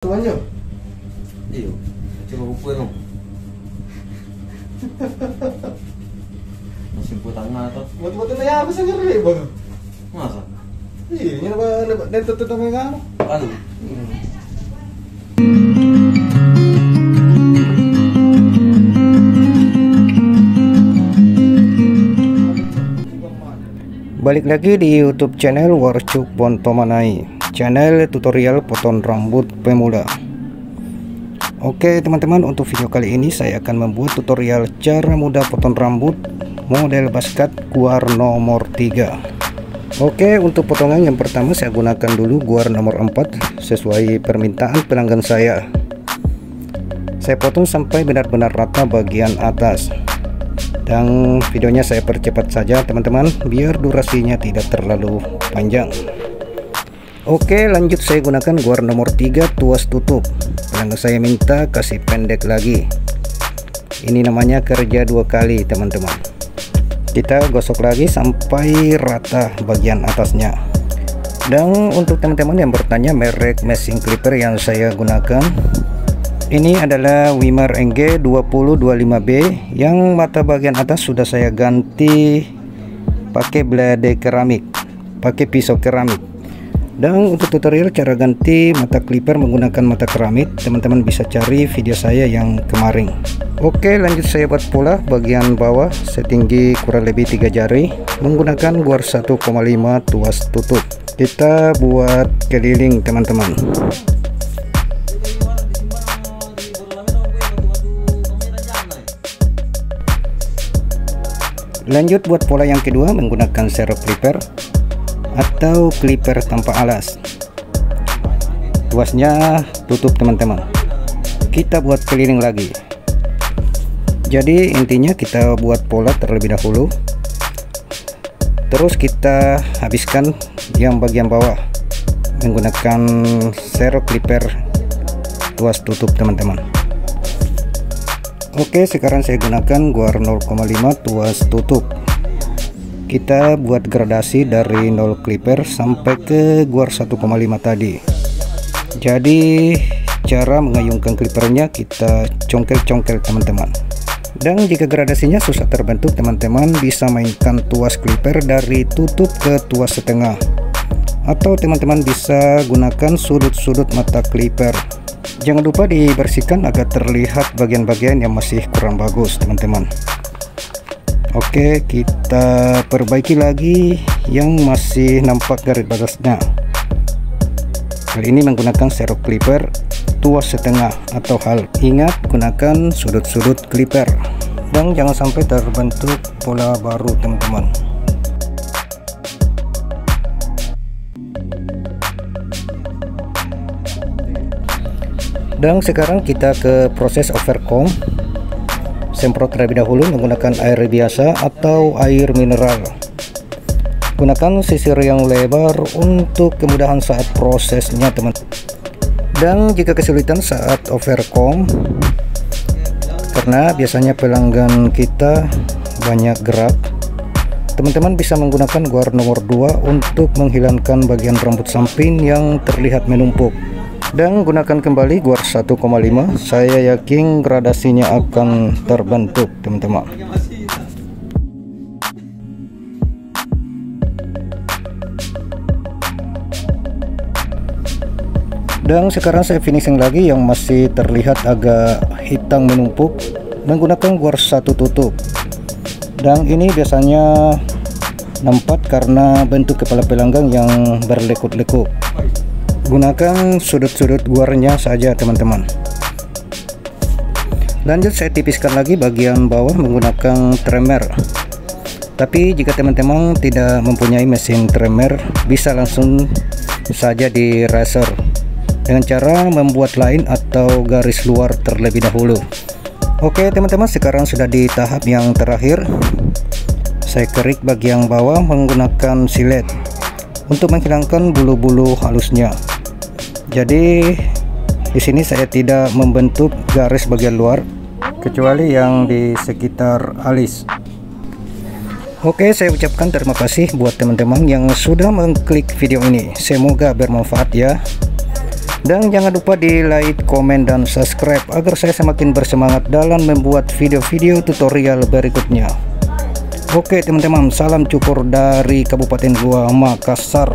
aja. Iya, coba kumpul dong. Masih tengah atau? Buat ya apa sih ngeri bang? Masa? Iya, ini apa? Neto tuh namanya apa? Kan? Balik lagi di YouTube channel Warcuk Bontomanai, channel tutorial potong rambut pemuda. Oke teman-teman, untuk video kali ini saya akan membuat tutorial cara mudah potong rambut model basket guar nomor 3. Oke, untuk potongan yang pertama saya gunakan dulu guar nomor 4 sesuai permintaan pelanggan saya. Saya potong sampai benar-benar rata bagian atas. Dan videonya saya percepat saja teman-teman, biar durasinya tidak terlalu panjang. Oke, lanjut saya gunakan guar nomor 3 tuas tutup. Pelanggan saya minta kasih pendek lagi. Ini namanya kerja 2 kali teman-teman. Kita gosok lagi sampai rata bagian atasnya. Dan untuk teman-teman yang bertanya merek meshing clipper yang saya gunakan, ini adalah Wimar NG 2025B yang mata bagian atas sudah saya ganti pakai blade keramik, pakai pisau keramik. Dan untuk tutorial cara ganti mata clipper menggunakan mata keramik, teman-teman bisa cari video saya yang kemarin. Oke, lanjut saya buat pola bagian bawah setinggi kurang lebih 3 jari menggunakan guar 1,5 tuas tutup. Kita buat keliling teman-teman. Lanjut buat pola yang kedua menggunakan serok clipper atau clipper tanpa alas. Tuasnya tutup teman-teman. Kita buat keliling lagi. Jadi intinya kita buat pola terlebih dahulu, terus kita habiskan yang bagian bawah menggunakan serok clipper tuas tutup teman-teman. Oke, sekarang saya gunakan guar 0,5 tuas tutup. Kita buat gradasi dari 0 clipper sampai ke guar 1,5 tadi. Jadi cara mengayunkan clippernya kita congkel-congkel teman-teman. Dan jika gradasinya susah terbentuk, teman-teman bisa mainkan tuas clipper dari tutup ke tuas setengah, atau teman-teman bisa gunakan sudut-sudut mata clipper. Jangan lupa dibersihkan agar terlihat bagian-bagian yang masih kurang bagus teman-teman. Oke, kita perbaiki lagi yang masih nampak garis batasnya. Kali ini menggunakan serok clipper tuas setengah atau half. Ingat, gunakan sudut-sudut clipper dan jangan sampai terbentuk pola baru teman-teman. Dan sekarang kita ke proses overcomb. Semprot terlebih dahulu menggunakan air biasa atau air mineral. Gunakan sisir yang lebar untuk kemudahan saat prosesnya teman. Dan jika kesulitan saat overcomb, karena biasanya pelanggan kita banyak gerak, teman-teman bisa menggunakan guar nomor 2 untuk menghilangkan bagian rambut samping yang terlihat menumpuk. Dan gunakan kembali guar 1,5. Saya yakin gradasinya akan terbentuk teman-teman. Dan sekarang saya finishing lagi yang masih terlihat agak hitam menumpuk menggunakan guar 1 tutup. Dan ini biasanya nampak karena bentuk kepala pelanggan yang berlekuk-lekuk. Gunakan sudut-sudut guarnya saja teman-teman. Lanjut saya tipiskan lagi bagian bawah menggunakan trimmer. Tapi jika teman-teman tidak mempunyai mesin trimmer, bisa langsung saja di razor dengan cara membuat line atau garis luar terlebih dahulu. Oke teman-teman, sekarang sudah di tahap yang terakhir. Saya kerik bagian bawah menggunakan silet untuk menghilangkan bulu-bulu halusnya. Jadi di sini saya tidak membentuk garis bagian luar kecuali yang di sekitar alis. Oke, saya ucapkan terima kasih buat teman-teman yang sudah mengklik video ini. Semoga bermanfaat ya. Dan jangan lupa di like, komen, dan subscribe agar saya semakin bersemangat dalam membuat video-video tutorial berikutnya. Oke teman-teman, salam cukur dari Kabupaten Goa, Makassar.